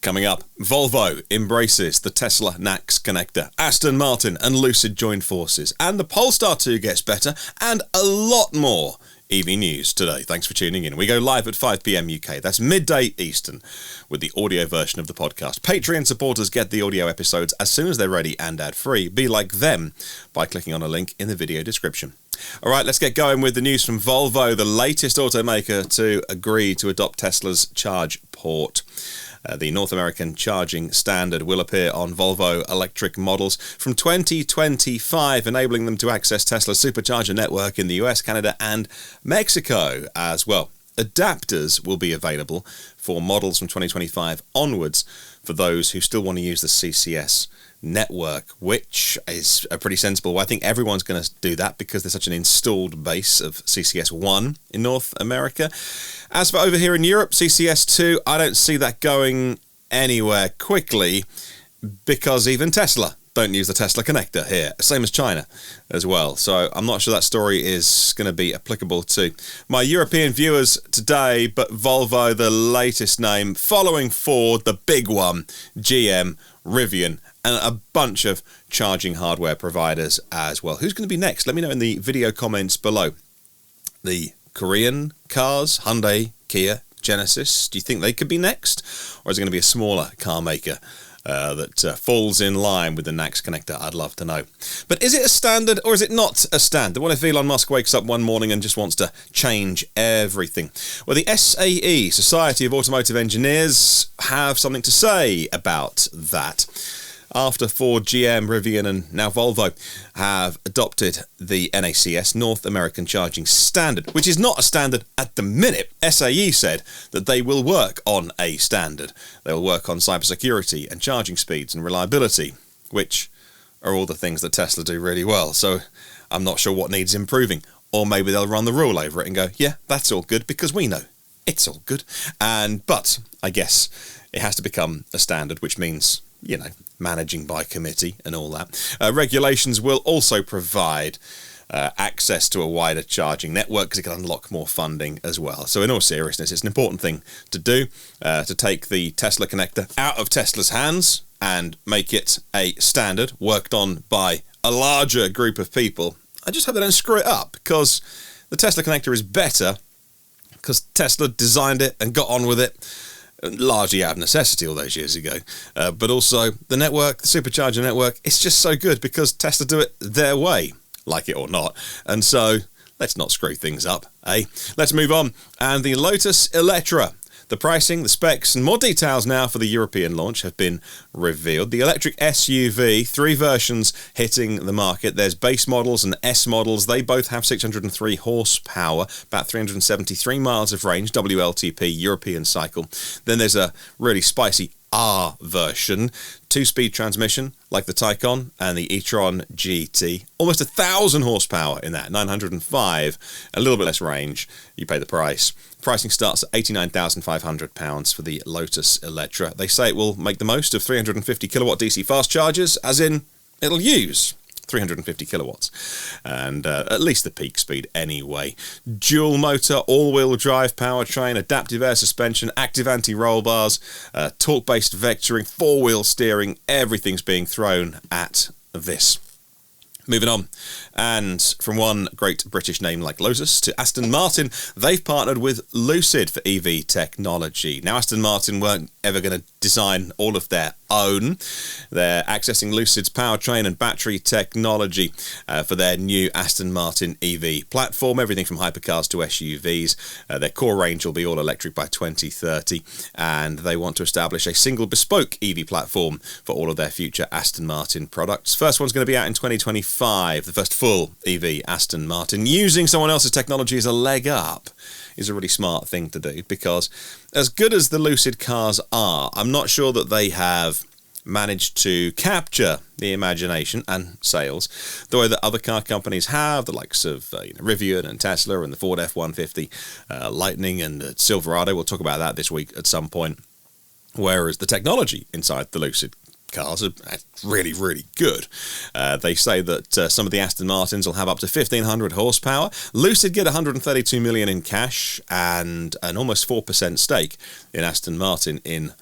Coming up, Volvo embraces the Tesla NACS connector, Aston Martin and Lucid join forces, and the Polestar 2 gets better, and a lot more EV news today. Thanks for tuning in. We go live at 5 p.m. UK. That's midday Eastern with the audio version of the podcast. Patreon supporters get the audio episodes as soon as they're ready and ad-free. Be like them by clicking on a link in the video description. All right, let's get going with the news from Volvo, the latest automaker to agree to adopt Tesla's charge port. The North American charging standard will appear on Volvo electric models from 2025, enabling them to access Tesla's supercharger network in the US, Canada and Mexico as well. Adapters will be available for models from 2025 onwards for those who still want to use the CCS network, which is a pretty sensible way. I think everyone's going to do that because there's such an installed base of CCS1 in North America. As for over here in Europe, CCS2, I don't see that going anywhere quickly because even Tesla don't use the Tesla connector here, same as China as well. So I'm not sure that story is going to be applicable to my European viewers today, but Volvo, the latest name, following Ford, the big one, GM, Rivian, and a bunch of charging hardware providers as well. Who's going to be next? Let me know in the video comments below. The Korean cars, Hyundai, Kia, Genesis, do you think they could be next? Or is it going to be a smaller car maker that falls in line with the NACS connector? I'd love to know. But is it a standard or is it not a standard? What if Elon Musk wakes up one morning and just wants to change everything? Well, the SAE, Society of Automotive Engineers, have something to say about that. After Ford, GM, Rivian and now Volvo have adopted the NACS, North American Charging Standard, which is not a standard at the minute. SAE said that they will work on a standard. They will work on cybersecurity and charging speeds and reliability, which are all the things that Tesla do really well. So I'm not sure what needs improving. Or maybe they'll run the rule over it and go, yeah, that's all good because we know it's all good. But I guess it has to become a standard, which means, you know, managing by committee and all that. Regulations will also provide access to a wider charging network because it can unlock more funding as well. So in all seriousness, it's an important thing to do, to take the Tesla connector out of Tesla's hands and make it a standard worked on by a larger group of people. I just hope they don't screw it up because the Tesla connector is better because Tesla designed it and got on with it largely out of necessity all those years ago, but also the network, the supercharger network, it's just so good because Tesla do it their way, like it or not, and so let's not screw things up, eh? Let's move on, and the Lotus Electra. The pricing, the specs, and more details now for the European launch have been revealed. The electric SUV, 3 versions hitting the market. There's base models and S models. They both have 603 horsepower, about 373 miles of range, WLTP, European cycle. Then there's a really spicy R version, 2-speed transmission like the Taycan and the e-tron GT. Almost 1,000 horsepower in that, 905, a little bit less range. You pay the price. Pricing starts at £89,500 for the Lotus Electra. They say it will make the most of 350 kilowatt DC fast chargers, as in it'll use 350 kilowatts, and at least the peak speed anyway. Dual motor, all-wheel drive powertrain, adaptive air suspension, active anti-roll bars, torque-based vectoring, 4-wheel steering, everything's being thrown at this. Moving on, and from one great British name like Lotus to Aston Martin, they've partnered with Lucid for EV technology. Now, Aston Martin weren't ever going to design all of their own. They're accessing Lucid's powertrain and battery technology for their new Aston Martin EV platform, everything from hypercars to SUVs. Their core range will be all electric by 2030, and they want to establish a single bespoke EV platform for all of their future Aston Martin products. First one's going to be out in 2025, the first full EV Aston Martin. Using someone else's technology as a leg up is a really smart thing to do, because as good as the Lucid cars are, I'm not sure that they have managed to capture the imagination and sales the way that other car companies have, the likes of Rivian and Tesla and the Ford F-150, Lightning and Silverado. We'll talk about that this week at some point. Whereas the technology inside the Lucid cars are really, really good. They say that some of the Aston Martins will have up to 1,500 horsepower. Lucid get $132 million in cash and an almost 4% stake in Aston Martin in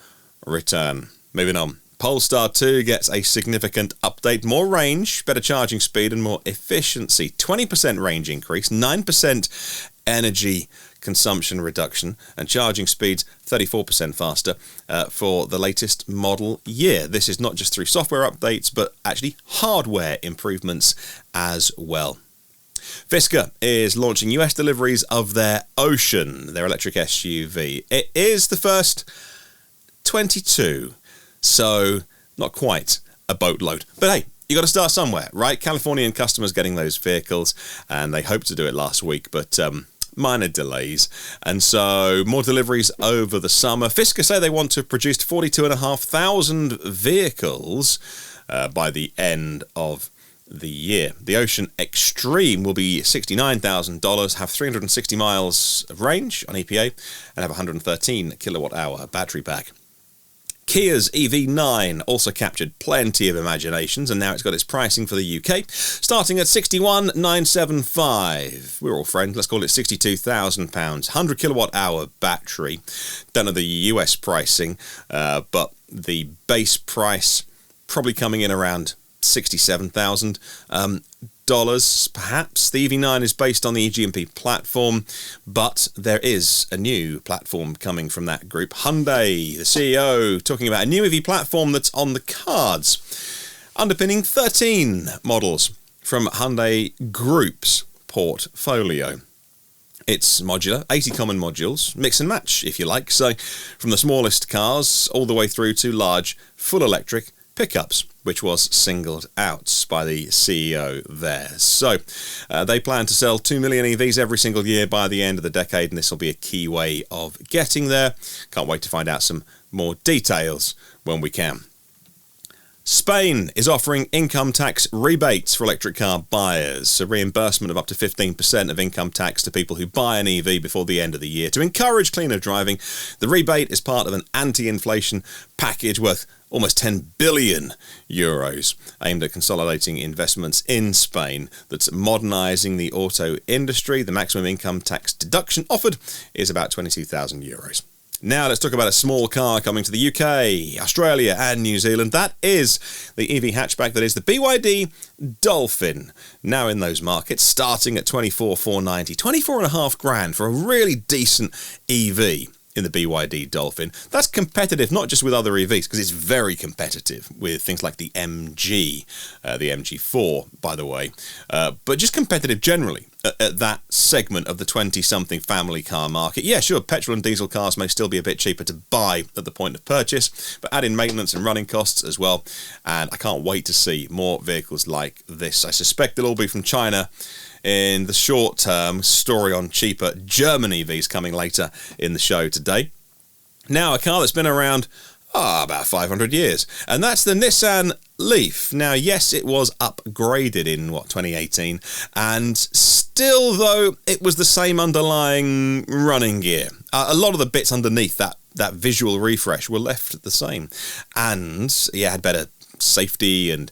return. Moving on. Polestar 2 gets a significant update, more range, better charging speed and more efficiency. 20% range increase, 9% energy consumption reduction, and charging speeds 34% faster for the latest model year. This is not just through software updates, but actually hardware improvements as well. Fisker is launching US deliveries of their Ocean, their electric SUV. It is the first 22, so not quite a boatload. But hey, you got to start somewhere, right? Californian customers getting those vehicles, and they hope to do it last week, but minor delays. And so more deliveries over the summer. Fisker say they want to have produced 42,500 vehicles by the end of the year. The Ocean Extreme will be $69,000, have 360 miles of range on EPA, and have a 113 kilowatt hour battery pack. Kia's EV9 also captured plenty of imaginations, and now it's got its pricing for the UK, starting at $61,975. We're all friends, let's call it £62,000. 100 kilowatt hour battery. Don't know the US pricing, but the base price probably coming in around $67,000. Perhaps. The EV9 is based on the EGMP platform, but there is a new platform coming from that group. Hyundai, the CEO, talking about a new EV platform that's on the cards, underpinning 13 models from Hyundai Group's portfolio. It's modular, 80 common modules, mix and match if you like, so from the smallest cars all the way through to large full electric pickups, which was singled out by the CEO there. So they plan to sell 2 million EVs every single year by the end of the decade, and this will be a key way of getting there. Can't wait to find out some more details when we can. Spain is offering income tax rebates for electric car buyers, a reimbursement of up to 15% of income tax to people who buy an EV before the end of the year to encourage cleaner driving. The rebate is part of an anti-inflation package worth almost 10 billion euros, aimed at consolidating investments in Spain that's modernising the auto industry. The maximum income tax deduction offered is about 22,000 euros. Now let's talk about a small car coming to the UK, Australia and New Zealand. That is the EV hatchback, that is the BYD Dolphin. Now in those markets, starting at $24,490, $24,500 for a really decent EV in the BYD Dolphin. That's competitive, not just with other EVs, because it's very competitive with things like the MG, the MG4, by the way, but just competitive generally at that segment of the 20-something family car market. Yeah, sure, petrol and diesel cars may still be a bit cheaper to buy at the point of purchase, but add in maintenance and running costs as well, and I can't wait to see more vehicles like this. I suspect they'll all be from China in the short term. Story on cheaper German EVs coming later in the show today. Now, a car that's been around about 500 years, and that's the Nissan Leaf. Now, yes, it was upgraded in, 2018, and still, though, it was the same underlying running gear. A lot of the bits underneath that visual refresh were left the same, and, yeah, had better safety and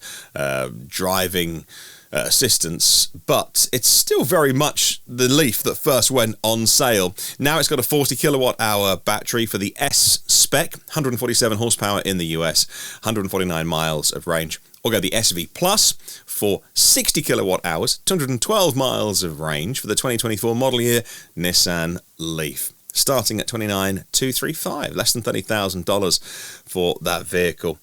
driving assistance, but it's still very much the Leaf that first went on sale. Now it's got a 40 kilowatt hour battery for the S spec, 147 horsepower in the US, 149 miles of range. Or go the SV Plus for 60 kilowatt hours, 212 miles of range for the 2024 model year Nissan Leaf, starting at $29,235, less than $30,000 for that vehicle.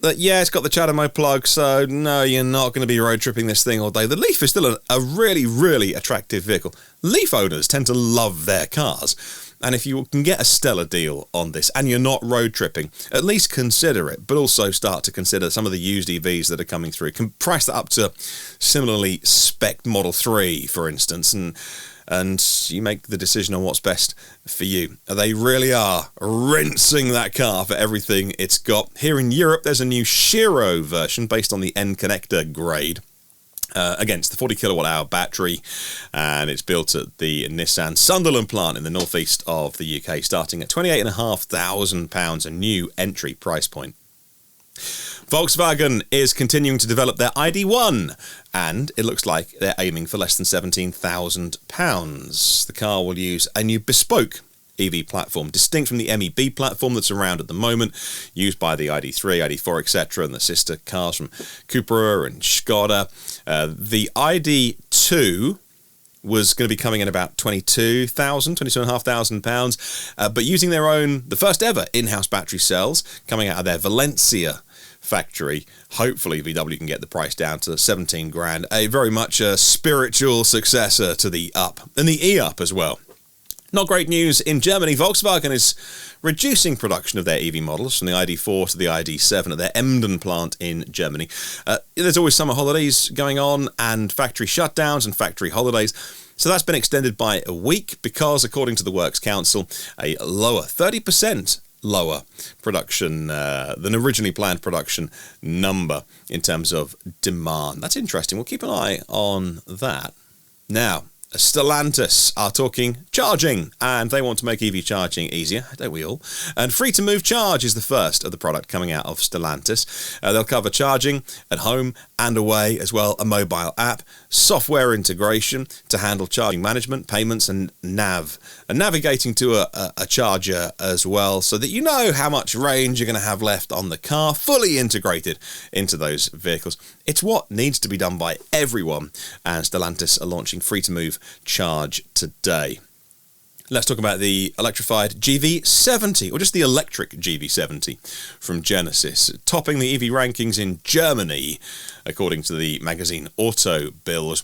But yeah, it's got the CHAdeMO plug, so no, you're not going to be road tripping this thing all day. The Leaf is still a really, really attractive vehicle. Leaf owners tend to love their cars, and if you can get a stellar deal on this and you're not road tripping, at least consider it, but also start to consider some of the used EVs that are coming through. Can price that up to similarly spec Model 3, for instance, and you make the decision on what's best for you. They really are rinsing that car for everything it's got. Here in Europe, there's a new SHIRO version based on the N connector grade. Against the 40 kilowatt hour battery, and it's built at the Nissan Sunderland plant in the northeast of the UK, starting at £28,500, a new entry price point. Volkswagen is continuing to develop their ID.1, and it looks like they're aiming for less than £17,000. The car will use a new bespoke EV platform, distinct from the MEB platform that's around at the moment, used by the ID3, ID4, etc., and the sister cars from Cupra and Skoda. The ID2 was going to be coming in about £22,500, but using their own, the first ever in-house battery cells coming out of their Valencia factory. Hopefully VW can get the price down to 17 grand, a very much a spiritual successor to the Up and the E-Up as well. Not great news in Germany. Volkswagen is reducing production of their EV models from the ID4 to the ID7 at their Emden plant in Germany. There's always summer holidays going on and factory shutdowns and factory holidays. So that's been extended by a week because, according to the Works Council, a lower, 30% lower production than originally planned production number in terms of demand. That's interesting. We'll keep an eye on that. Now, Stellantis are talking charging, and they want to make EV charging easier, don't we all? And Free to Move Charge is the first of the product coming out of Stellantis. They'll cover charging at home and away, as well a mobile app, software integration to handle charging management, payments, and navigating to a charger as well, so that you know how much range you're going to have left on the car, fully integrated into those vehicles. It's what needs to be done by everyone, and Stellantis are launching Free to Move Charge today. Let's talk about the electrified GV70, or just the electric GV70 from Genesis, topping the EV rankings in Germany, according to the magazine Auto Bild.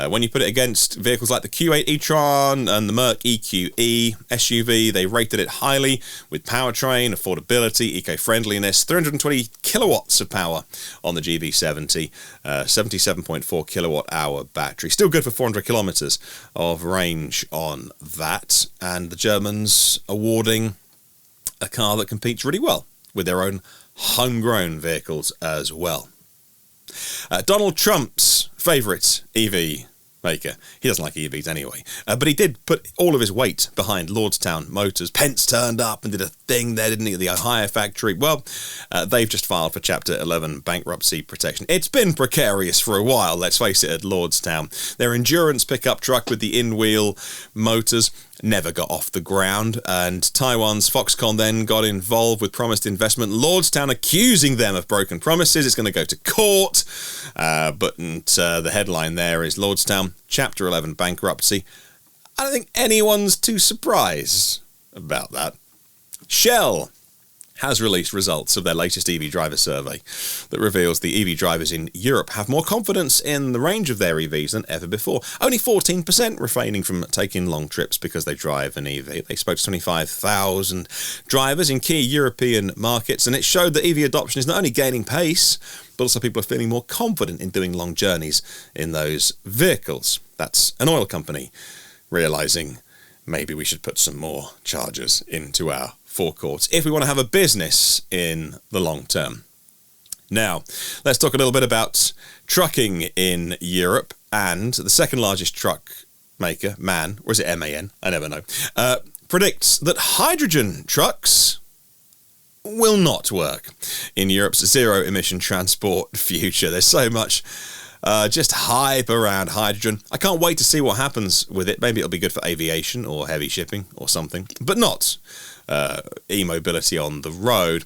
When you put it against vehicles like the Q8 e-tron and the Merc EQE SUV, they rated it highly with powertrain, affordability, eco-friendliness, 320 kilowatts of power on the GV70, 77.4 kilowatt hour battery. Still good for 400 kilometers of range on that. And the Germans awarding a car that competes really well with their own homegrown vehicles as well. Donald Trump's favourite EV maker. He doesn't like EVs anyway. But he did put all of his weight behind Lordstown Motors. Pence turned up and did a thing there, didn't he, at the Ohio factory? Well, they've just filed for Chapter 11 bankruptcy protection. It's been precarious for a while, let's face it, at Lordstown. Their endurance pickup truck with the in-wheel motors never got off the ground, and Taiwan's Foxconn then got involved with promised investment. Lordstown accusing them of broken promises. It's going to go to court, but the headline there is Lordstown, Chapter 11 bankruptcy. I don't think anyone's too surprised about that. Shell has released results of their latest EV driver survey that reveals the EV drivers in Europe have more confidence in the range of their EVs than ever before. Only 14% refraining from taking long trips because they drive an EV. They spoke to 25,000 drivers in key European markets, and it showed that EV adoption is not only gaining pace, but also people are feeling more confident in doing long journeys in those vehicles. That's an oil company realising maybe we should put some more chargers into our forecourts if we want to have a business in the long term. Now, let's talk a little bit about trucking in Europe, and the second largest truck maker, MAN, or is it MAN? I never know, predicts that hydrogen trucks will not work in Europe's zero-emission transport future. There's so much just hype around hydrogen. I can't wait to see what happens with it. Maybe it'll be good for aviation or heavy shipping or something, but not e-mobility on the road.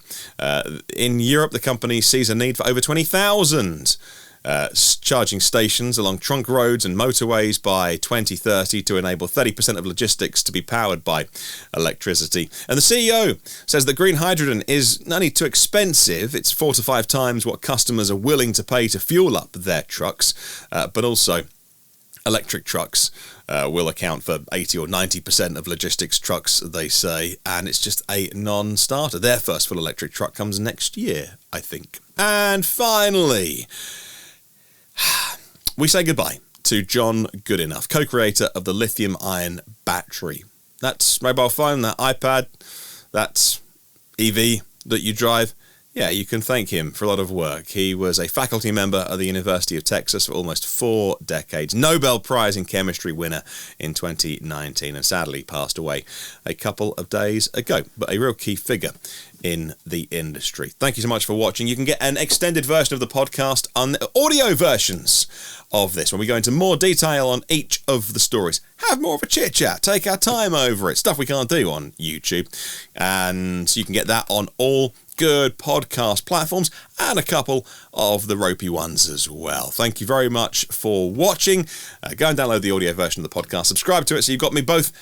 In Europe, the company sees a need for over 20,000 charging stations along trunk roads and motorways by 2030 to enable 30% of logistics to be powered by electricity. And the CEO says that green hydrogen is not only too expensive, it's 4 to 5 times what customers are willing to pay to fuel up their trucks, but also electric trucks will account for 80 or 90% of logistics trucks, they say, and it's just a non-starter. Their first full electric truck comes next year, I think. And finally, we say goodbye to John Goodenough, co-creator of the lithium-ion battery. That's mobile phone, that iPad, that EV that you drive. Yeah, you can thank him for a lot of work. He was a faculty member at the University of Texas for almost 4 decades, Nobel Prize in Chemistry winner in 2019, and sadly passed away a couple of days ago, but a real key figure in the industry. Thank you so much for watching. You can get an extended version of the podcast on audio versions of this, when we go into more detail on each of the stories, have more of a chit chat, take our time over it, stuff we can't do on YouTube, and you can get that on all good podcast platforms and a couple of the ropey ones as well. Thank you very much for watching. Go and download the audio version of the podcast, subscribe to it so you've got me both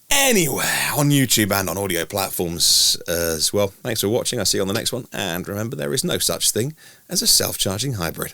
anywhere on YouTube and on audio platforms as well. Thanks for watching. I'll see you on the next one, and remember, there is no such thing as a self-charging hybrid.